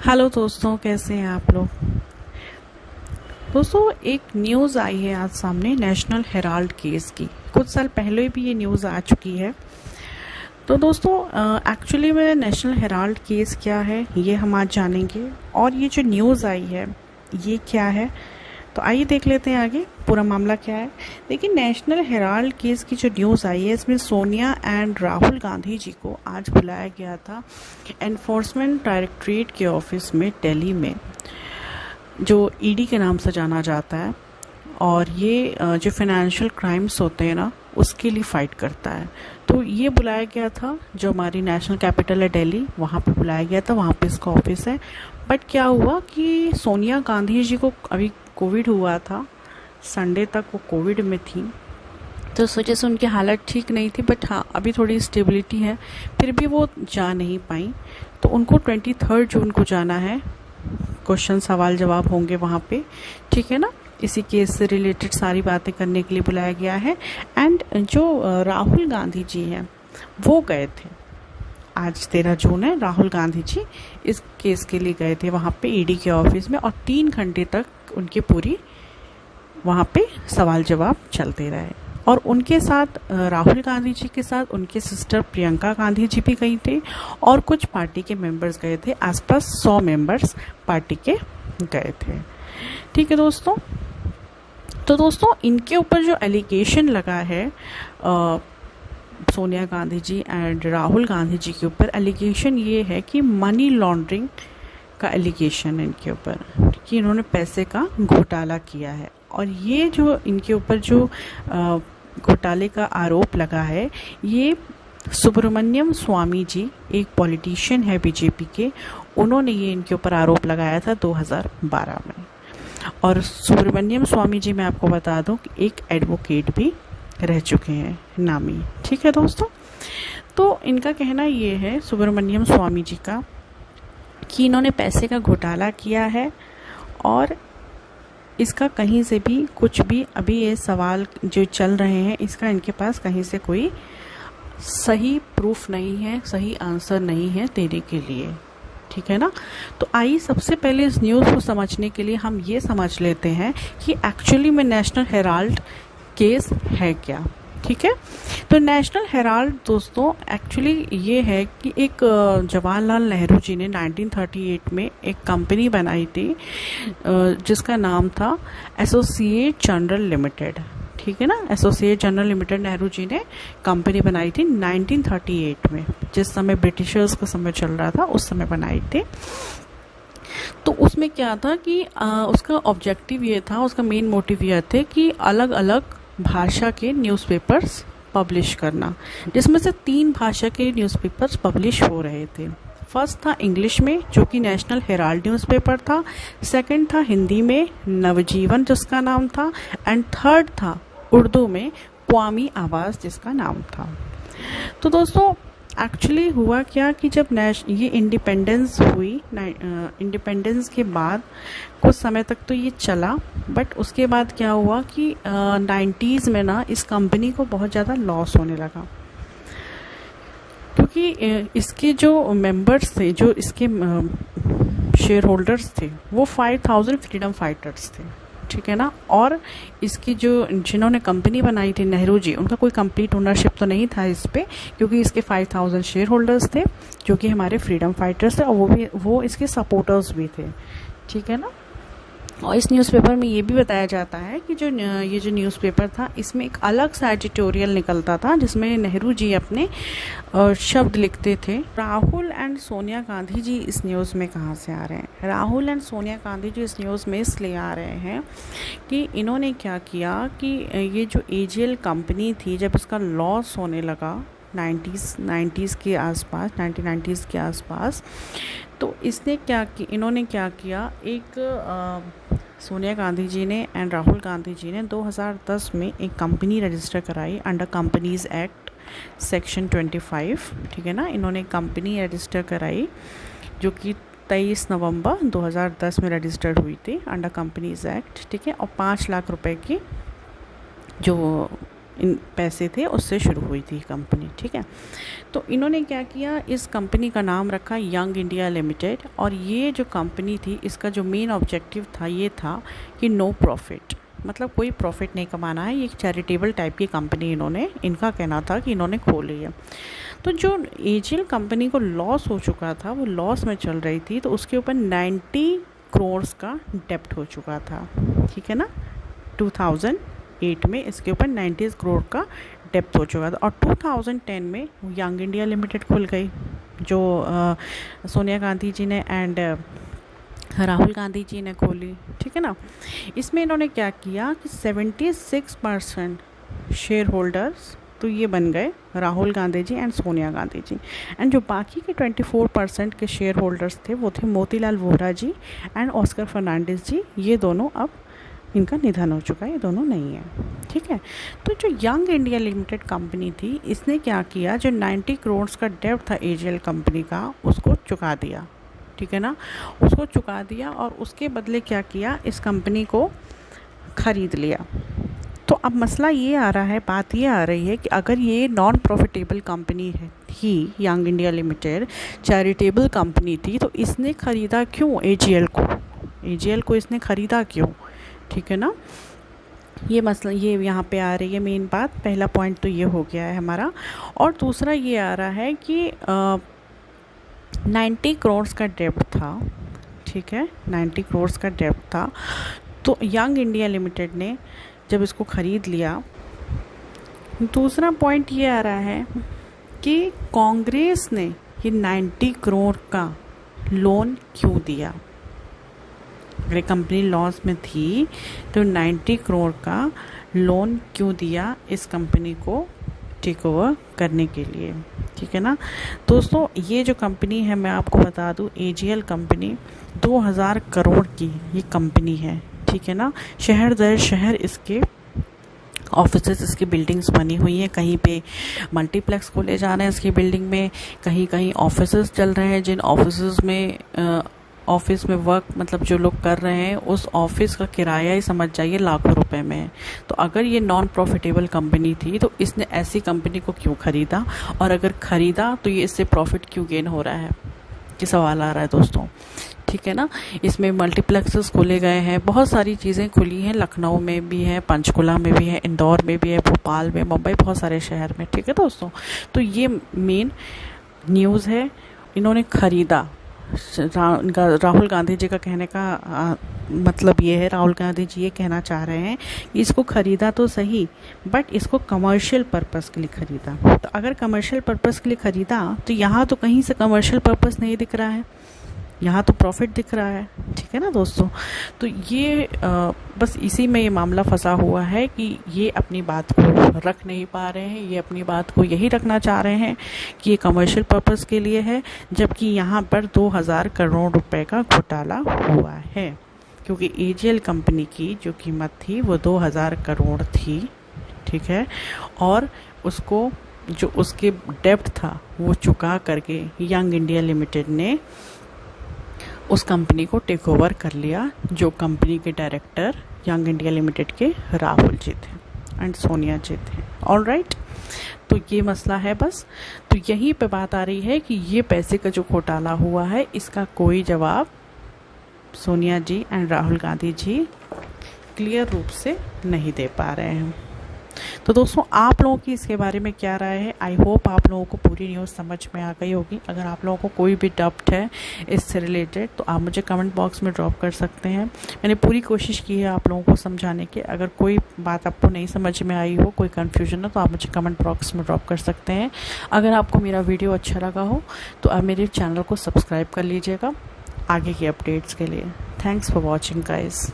Hello दोस्तों, कैसे हैं आप लोग। दोस्तों, एक न्यूज़ आई है आज सामने नेशनल हेराल्ड केस की। कुछ साल पहले भी ये न्यूज़ आ चुकी है। तो दोस्तों, एक्चुअली में नेशनल हेराल्ड केस क्या है ये हम आज जानेंगे, और ये जो न्यूज़ आई है ये क्या है। तो आइए देख लेते हैं आगे पूरा मामला क्या है। देखिए, नेशनल हेराल्ड केस की जो न्यूज़ आई है इसमें सोनिया एंड राहुल गांधी जी को आज बुलाया गया था एनफोर्समेंट डायरेक्टरेट के ऑफिस में दिल्ली में, जो ईडी के नाम से जाना जाता है। और ये जो फाइनेंशियल क्राइम्स होते हैं ना, उसके लिए फ़ाइट करता है। तो ये बुलाया गया था, जो हमारी नेशनल कैपिटल है दिल्ली, वहाँ पे बुलाया गया था, वहाँ पे इसका ऑफिस है। बट क्या हुआ कि सोनिया गांधी जी को अभी कोविड हुआ था, संडे तक वो कोविड में थी, तो इस वजह से उनकी हालत ठीक नहीं थी। बट हाँ, अभी थोड़ी स्टेबिलिटी है, फिर भी वो जा नहीं पाई। तो उनको 23 जून को जाना है, क्वेश्चन सवाल जवाब होंगे वहाँ पे, ठीक है ना। इसी केस से रिलेटेड सारी बातें करने के लिए बुलाया गया है। एंड जो राहुल गांधी जी हैं वो गए थे, आज 13 जून है, राहुल गांधी जी इस केस के लिए गए थे वहाँ पे ईडी के ऑफिस में, और 3 घंटे तक उनकी पूरी वहाँ पे सवाल जवाब चलते रहे। और उनके साथ राहुल गांधी जी के साथ उनके सिस्टर प्रियंका गांधी जी भी गई थे, और कुछ पार्टी के मेंबर्स गए थे। आसपास 100 मेंबर्स पार्टी के गए थे, ठीक है दोस्तों। तो दोस्तों, इनके ऊपर जो एलिगेशन लगा है सोनिया गांधी जी एंड राहुल गांधी जी के ऊपर, एलिगेशन ये है कि मनी लॉन्ड्रिंग का एलिगेशन है इनके ऊपर, कि इन्होंने पैसे का घोटाला किया है। और ये जो इनके ऊपर जो घोटाले का आरोप लगा है, ये सुब्रमण्यम स्वामी जी एक पॉलिटिशियन है बीजेपी के, उन्होंने ये इनके ऊपर आरोप लगाया था 2012 में। और सुब्रमण्यम स्वामी जी, मैं आपको बता दूं कि एक एडवोकेट भी रह चुके हैं, नामी, ठीक है दोस्तों। तो इनका कहना ये है, सुब्रमण्यम स्वामी जी का, कि इन्होंने पैसे का घोटाला किया है, और इसका कहीं से भी कुछ भी, अभी ये सवाल जो चल रहे हैं, इसका इनके पास कहीं से कोई सही प्रूफ नहीं है, सही आंसर नहीं है देने के लिए, ठीक है ना। तो आइए सबसे पहले इस न्यूज़ को समझने के लिए हम ये समझ लेते हैं कि एक्चुअली में नेशनल हेराल्ड केस है क्या, ठीक है। तो नेशनल हेराल्ड दोस्तों एक्चुअली ये है कि एक जवाहरलाल नेहरू जी ने 1938 में एक कंपनी बनाई थी, जिसका नाम था एसोसिएट जनरल लिमिटेड, ठीक है ना। Associate general limited Nehru ji ने कंपनी बनाई थी 1938 में, जिस समय ब्रिटिशर्स का समय चल रहा था, उस समय बनाई थी। तो उसमें क्या था कि उसका ऑब्जेक्टिव ये था, उसका मेन मोटिव ये थे कि अलग अलग भाषा के न्यूज़पेपर्स पब्लिश करना, जिसमें से 3 भाषा के न्यूज़पेपर्स पब्लिश हो रहे थे। फर्स्ट था इंग्लिश में, जो कि नेशनल हेराल्ड न्यूज़पेपर था। सेकंड था हिंदी में, नवजीवन जिसका नाम था। एंड थर्ड था उर्दू में, क्वामी आवाज़ जिसका नाम था। तो दोस्तों, एक्चुअली हुआ क्या कि जब ये इंडिपेंडेंस हुई, इंडिपेंडेंस के बाद कुछ समय तक तो ये चला, बट उसके बाद क्या हुआ कि 90s में ना इस कंपनी को बहुत ज़्यादा लॉस होने लगा, क्योंकि इसके जो मेंबर्स थे, जो इसके शेयर होल्डर्स थे, वो 5000 फ्रीडम फाइटर्स थे, ठीक है ना। और इसकी जिन्होंने कंपनी बनाई थी नेहरू जी, उनका कोई कंप्लीट ओनरशिप तो नहीं था इस पे, क्योंकि इसके 5000 शेयर होल्डर्स थे, जो कि हमारे फ्रीडम फाइटर्स थे, और वो इसके सपोर्टर्स भी थे, ठीक है ना। और इस न्यूज़पेपर में ये भी बताया जाता है कि ये जो न्यूज़पेपर था, इसमें एक अलग सा एडिटोरियल निकलता था, जिसमें नेहरू जी अपने शब्द लिखते थे। राहुल एंड सोनिया गांधी जी इस न्यूज़ में कहाँ से आ रहे हैं? राहुल एंड सोनिया गांधी जी इस न्यूज़ में इसलिए आ रहे हैं कि इन्होंने क्या किया कि ये जो एजीएल कंपनी थी, जब इसका लॉस होने लगा 1990s के आसपास, 1990s के आसपास, तो इन्होंने क्या किया, सोनिया गांधी जी ने एंड राहुल गांधी जी ने 2010 में एक कंपनी रजिस्टर कराई अंडर कंपनीज एक्ट सेक्शन 25, ठीक है ना। इन्होंने कंपनी रजिस्टर कराई, जो कि 23 नवंबर 2010 में रजिस्टर्ड हुई थी अंडर कंपनीज एक्ट, ठीक है। और 5 लाख रुपए की जो इन पैसे थे उससे शुरू हुई थी कंपनी, ठीक है। तो इन्होंने क्या किया, इस कंपनी का नाम रखा यंग इंडिया लिमिटेड। और ये जो कंपनी थी इसका जो मेन ऑब्जेक्टिव था ये था कि नो प्रॉफिट, मतलब कोई प्रॉफिट नहीं कमाना है। ये एक चैरिटेबल टाइप की कंपनी इनका कहना था कि इन्होंने खोली है। तो जो एजीएल कंपनी को लॉस हो चुका था, वो लॉस में चल रही थी, तो उसके ऊपर 90 करोड़ का डेप्ट हो चुका था, ठीक है ना। 2008 में इसके ऊपर 90 करोड़ का डेप्ट हो चुका था। और 2010 में यंग इंडिया लिमिटेड खुल गई, जो सोनिया गांधी जी ने एंड राहुल गांधी जी ने खोली, ठीक है ना। इसमें इन्होंने क्या किया कि 76% शेयर होल्डर्स तो ये बन गए राहुल गांधी जी एंड सोनिया गांधी जी, एंड जो बाकी के 24% के शेयर होल्डर्स थे वो थे मोतीलाल वोहरा जी एंड ऑस्कर फर्नांडिस जी। ये दोनों अब इनका निधन हो चुका है, ये दोनों नहीं है, ठीक है। तो जो यंग इंडिया लिमिटेड कंपनी थी इसने क्या किया, जो 90 करोड़ का डेब्ट था एजीएल कंपनी का उसको चुका दिया, ठीक है ना, उसको चुका दिया। और उसके बदले क्या किया, इस कंपनी को ख़रीद लिया। तो अब मसला ये आ रहा है, बात ये आ रही है कि अगर ये नॉन प्रॉफिटेबल कंपनी है थी, young India limited charitable company थी, तो इसने ख़रीदा क्यों एजीएल को इसने ख़रीदा क्यों, ठीक है ना। ये मसला ये यहाँ पे आ रही है मेन बात। पहला पॉइंट तो ये हो गया है हमारा। और दूसरा ये आ रहा है कि 90 करोड़ का डेब्ट था, ठीक है, 90 करोड़ का डेब्ट था। तो यंग इंडिया लिमिटेड ने जब इसको ख़रीद लिया, दूसरा पॉइंट ये आ रहा है कि कांग्रेस ने ये 90 करोड़ का लोन क्यों दिया। अगर कंपनी लॉस में थी तो 90 करोड़ का लोन क्यों दिया इस कंपनी को टेक ओवर करने के लिए, ठीक है ना। दोस्तों ये जो कंपनी है, मैं आपको बता दूं, एजीएल कंपनी 2000 करोड़ की ये कंपनी है, ठीक है ना। शहर दर शहर इसके ऑफिसेस, इसकी बिल्डिंग्स बनी हुई हैं। कहीं पे मल्टीप्लेक्स खोले जा रहे हैं इसकी बिल्डिंग में, कहीं कहीं ऑफिसेस चल रहे हैं, जिन ऑफिसेस में ऑफिस में वर्क मतलब जो लोग कर रहे हैं उस ऑफिस का किराया ही समझ जाइए लाखों रुपए में है। तो अगर ये नॉन प्रॉफिटेबल कंपनी थी तो इसने ऐसी कंपनी को क्यों खरीदा, और अगर खरीदा तो ये इससे प्रॉफिट क्यों गेन हो रहा है, ये सवाल आ रहा है दोस्तों, ठीक है ना। इसमें मल्टीप्लेक्सेस खोले गए हैं, बहुत सारी चीज़ें खुली हैं, लखनऊ में भी है, पंचकुला में भी है, इंदौर में भी है, भोपाल में, मुंबई, बहुत सारे शहर में, ठीक है दोस्तों। तो ये मेन न्यूज़ है, इन्होंने खरीदा। राहुल गांधी जी का कहने का मतलब ये है, राहुल गांधी जी ये कहना चाह रहे हैं कि इसको खरीदा तो सही, बट इसको कमर्शियल पर्पस के लिए खरीदा। तो अगर कमर्शियल पर्पस के लिए खरीदा तो यहाँ तो कहीं से कमर्शियल पर्पस नहीं दिख रहा है, यहाँ तो प्रॉफिट दिख रहा है, ठीक है ना दोस्तों। तो ये बस इसी में ये मामला फंसा हुआ है कि ये अपनी बात को रख नहीं पा रहे हैं, ये अपनी बात को यही रखना चाह रहे हैं कि ये कमर्शियल पर्पस के लिए है, जबकि यहाँ पर 2000 करोड़ रुपए का घोटाला हुआ है, क्योंकि एजीएल कंपनी की जो कीमत थी वो 2000 करोड़ थी, ठीक है। और उसको जो उसके डेब्ट था वो चुका करके यंग इंडिया लिमिटेड ने उस कंपनी को टेक ओवर कर लिया, जो कंपनी के डायरेक्टर यंग इंडिया लिमिटेड के राहुल जी थे एंड सोनिया जी थे। ऑलराइट, तो ये मसला है बस। तो यहीं पे बात आ रही है कि ये पैसे का जो घोटाला हुआ है इसका कोई जवाब सोनिया जी एंड राहुल गांधी जी क्लियर रूप से नहीं दे पा रहे हैं। तो दोस्तों आप लोगों की इसके बारे में क्या राय है? आई होप आप लोगों को पूरी न्यूज़ समझ में आ गई होगी। अगर आप लोगों को कोई भी डाउट है इससे रिलेटेड तो आप मुझे कमेंट बॉक्स में ड्रॉप कर सकते हैं। मैंने पूरी कोशिश की है आप लोगों को समझाने की। अगर कोई बात आपको नहीं समझ में आई हो, कोई कन्फ्यूजन हो, तो आप मुझे कमेंट बॉक्स में ड्रॉप कर सकते हैं। अगर आपको मेरा वीडियो अच्छा लगा हो तो आप मेरे चैनल को सब्सक्राइब कर लीजिएगा आगे की अपडेट्स के लिए। Thanks for watching guys.